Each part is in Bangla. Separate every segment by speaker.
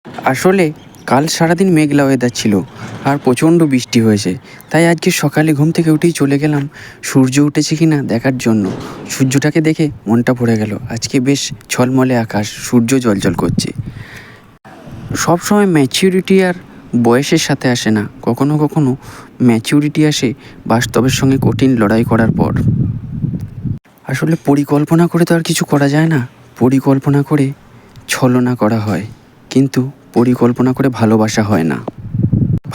Speaker 1: আসলে কাল সারাদিন মেঘলা ওয়েদার ছিল আর প্রচণ্ড বৃষ্টি হয়েছে, তাই আজকে সকালে ঘুম থেকে উঠেই চলে গেলাম সূর্য উঠেছে কি না দেখার জন্য। সূর্যটাকে দেখে মনটা ভরে গেল। আজকে বেশ ঝলমলে আকাশ, সূর্য জ্বলজ্বল করছে। সবসময় ম্যাচিউরিটি আর বয়সের সাথে আসে না, কখনো কখনো ম্যাচিউরিটি আসে বাস্তবের সঙ্গে কঠিন লড়াই করার পর। আসলে পরিকল্পনা করে তো আর কিছু করা যায় না, পরিকল্পনা করে ছলনা করা হয়, কিন্তু পরিকল্পনা করে ভালোবাসা হয় না।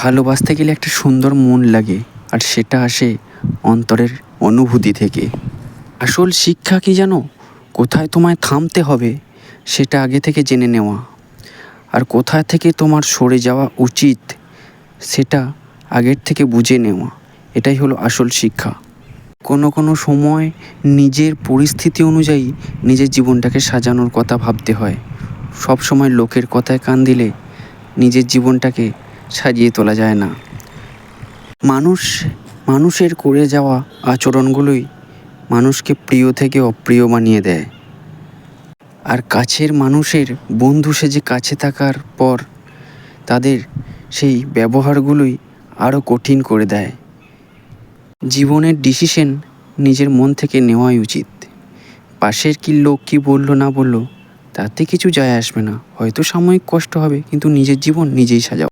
Speaker 1: ভালোবাসতে গেলে একটা সুন্দর মন লাগে, আর সেটা আসে অন্তরের অনুভূতি থেকে। আসল শিক্ষা কি জানো? কোথায় তোমায় থামতে হবে সেটা আগে থেকে জেনে নেওয়া, আর কোথায় থেকে তোমার সরে যাওয়া উচিত সেটা আগের থেকে বুঝে নেওয়া। এটাই হলো আসল শিক্ষা। কোনো সময় নিজের পরিস্থিতি অনুযায়ী নিজের জীবনটাকে সাজানোর কথা ভাবতে হয়। সব সময় লোকের কথায় কান দিলে নিজের জীবনটাকে সাজিয়ে তোলা যায় না। মানুষের করে যাওয়া আচরণগুলোই মানুষকে প্রিয় থেকে অপ্রিয় বানিয়ে দেয়, আর কাছের মানুষের বন্ধু সেজে কাছে থাকার পর তাদের সেই ব্যবহারগুলোই আরও কঠিন করে দেয়। জীবনের ডিসিশন নিজের মন থেকে নেওয়াই উচিত। পাশের লোক কি বললো না বললো তাতে কিছু যায় আসবে না, হয়তো সাময়িক কষ্ট হবে, কিন্তু নিজের জীবন নিজেই সাজাও।